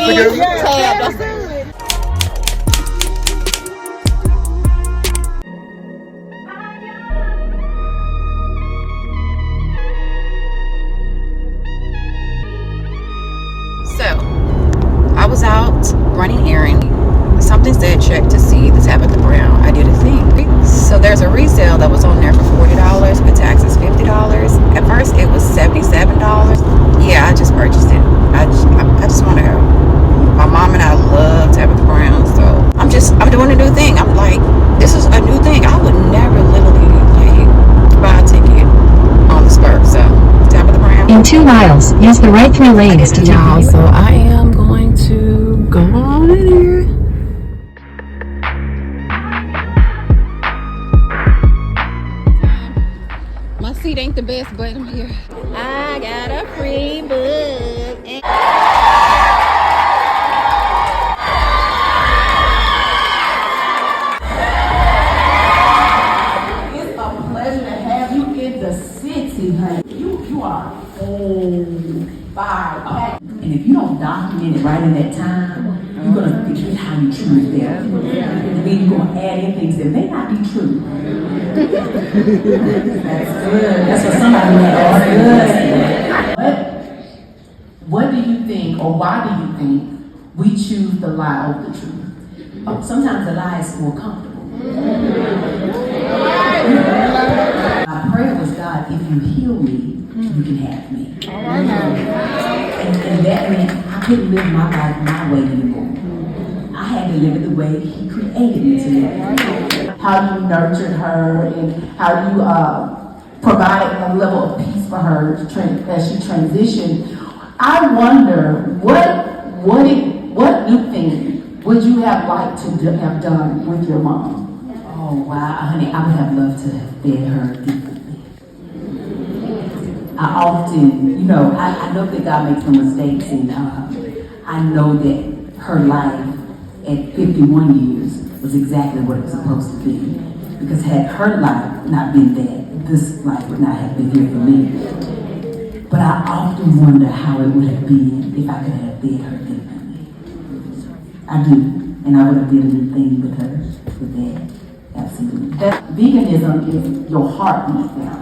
So, I was out running errand. Something said check to see the Tabitha Brown. I did a thing. So there's a resale that was on there for $40 with taxes $50. At first it was $77. Yeah, I just purchased it. I just want to go. My mom and I love Tabitha Brown, so I'm doing a new thing. I'm like, this is a new thing. I would never literally like buy a ticket on the spur. So Tabitha Brown. In 2 miles, use the right 3 lanes to y'all. So I am going to go on in here. My seat ain't the best, but I'm here. I got a free book. It's a pleasure to have you in the city, honey. You are on fire. And if you don't document it right in that time, you're gonna forget how you choose them. And then you're gonna add in things that may not be true. That's good. That's what somebody good. What do you think, or why do you think we choose the lie over the truth? Sometimes the lie is more comfortable. My prayer was, God, if you heal me, you can have me. And that meant I couldn't live my life my way anymore. I had to live it the way He created me to live. How you nurtured her and how you provided a level of peace for her as she transitioned. I wonder what new thing would you have liked to have done with your mom? Oh wow, honey, I would have loved to have fed her differently. I often, I know that God makes no mistakes, and I know that her life at 51 years was exactly what it was supposed to be. Because had her life not been that, this life would not have been here for me. But I often wonder how it would have been if I could have fed her differently. I do, and I would have did a new thing with her, with that. Absolutely. Veganism is your heartbeat now.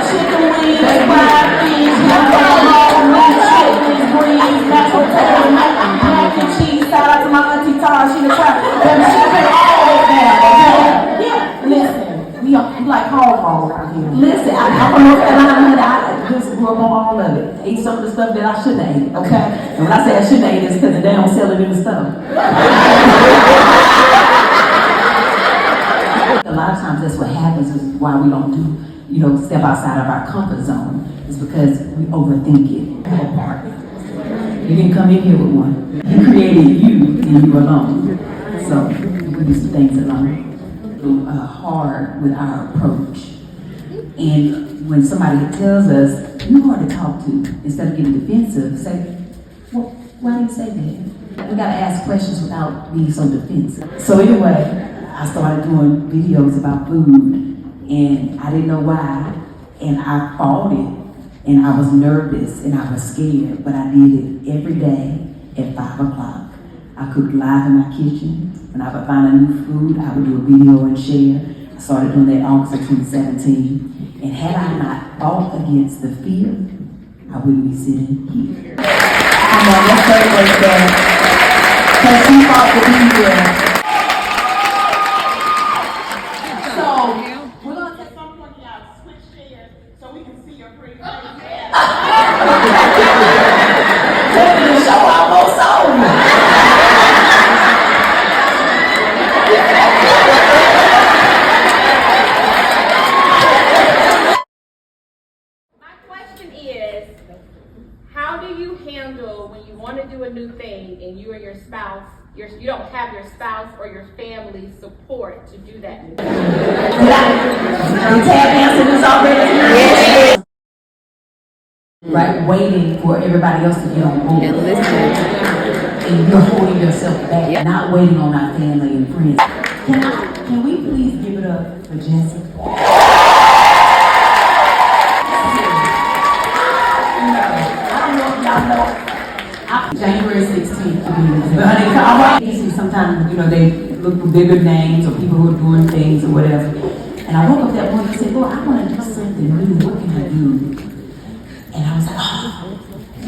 Chicken wings, fried fish, chicken greens, mashed potatoes, mac and cheese. Shout out to my auntie Tara, she the crap. She put all that down, okay? Yeah, listen, we like hardball around here. Listen, I'm from North Carolina, I just grew up on all of it. Ate some of the stuff that I shouldn't have ate, okay? And when I say I shouldn't have ate, it's because they don't sell it in the store. A lot of times that's what happens, is why we don't do, step outside of our comfort zone. It's because we overthink it. Have a partner. You didn't come in here with one. He created you and you alone. So we do some things alone. Hard with our approach. And when somebody tells us, you're hard to talk to, instead of getting defensive, say, well, why do you say that? We gotta ask questions without being so defensive. So anyway, I started doing videos about food, and I didn't know why, and I fought it, and I was nervous, and I was scared, but I did it every day at 5 o'clock. I cooked live in my kitchen. When I would find a new food, I would do a video and share. I started doing that in August of 2017, and had I not fought against the fear, I wouldn't be sitting here. I know that's very good, because he fought to be here. And you and your spouse, you don't have your spouse or your family support to do that. Right, waiting for everybody else to get on board. And listen. And you're holding yourself back, not waiting on our family and friends. Can we please give it up for Jesse? I don't know if y'all know. January 16th to be honey. Sometimes, they look for bigger names or people who are doing things or whatever. And I woke up that morning and said, Lord, I want to do something new. What can I do? And I was like,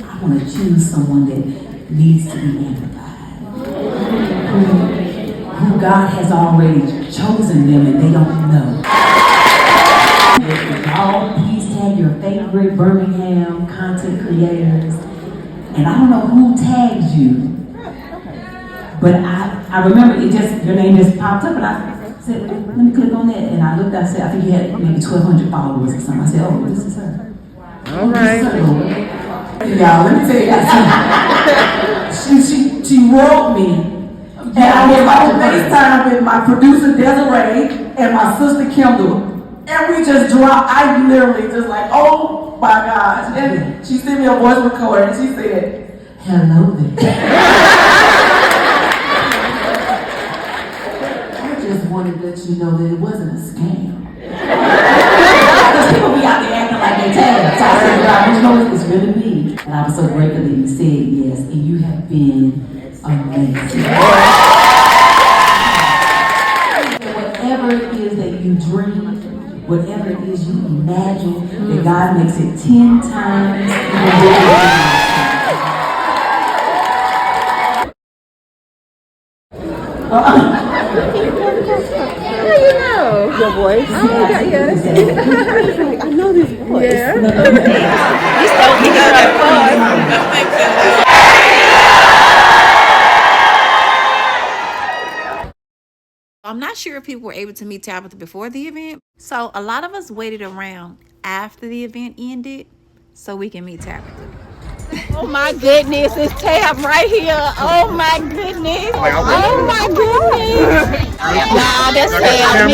I want to choose someone that needs to be amplified. Who God has already chosen them and they don't know. Y'all, please tag your favorite Birmingham content creators. And I don't know who tagged you, but I remember your name just popped up, and I said, let me click on that. And I looked, I said, I think you had maybe 1,200 followers or something. I said, oh, this is her. All right. Y'all, let me tell you something. She wrote me. And I was on FaceTime with my producer Desiree and my sister Kendall. And we just dropped, I literally just like, oh my gosh. And she sent me a voice recorder and she said, hello there. I just wanted to let you know that it wasn't a scam. Because people be out there acting like they tagged. So I said, God, you know it's really me. And I was so grateful that you said yes. And you have been amazing. Whatever it is that you dream, whatever it is you imagine, that God makes it 10 times. How you know? Your voice. Oh, yes. I know this voice. Yeah. You stole me I'm not sure if people were able to meet Tabitha before the event. So a lot of us waited around after the event ended so we can meet Tabitha. Oh my goodness, it's Tab right here. Oh my goodness. Oh my goodness. Nah, that's Tab.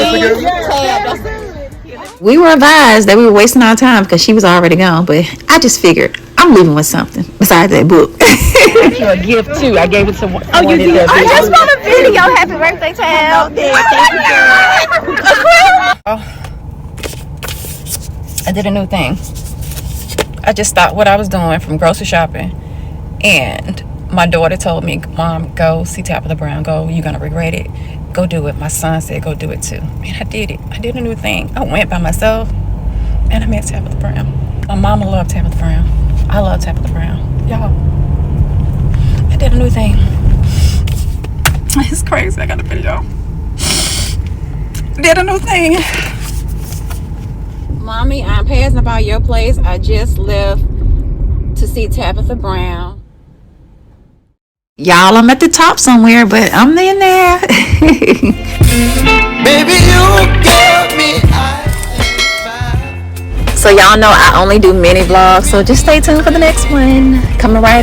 We were advised that we were wasting our time because she was already gone, but I just figured I'm leaving with something besides that book. A gift too. I gave it to one. Oh, you did? I just want a video. Happy birthday, Tab. I did a new thing. I just stopped what I was doing from grocery shopping, and my daughter told me, Mom, go see Tabitha Brown. Go, you're gonna regret it. Go do it. My son said go do it too. And I did it. I did a new thing. I went by myself and I met Tabitha Brown. My mama loved Tabitha Brown. I love Tabitha Brown. Y'all, I did a new thing. It's crazy. I got a video. Did a new thing. Mommy, I'm passing by your place. I just left to see Tabitha Brown. Y'all, I'm at the top somewhere, but I'm in there. Baby, you got me. So y'all know I only do mini vlogs, so just stay tuned for the next one. Coming right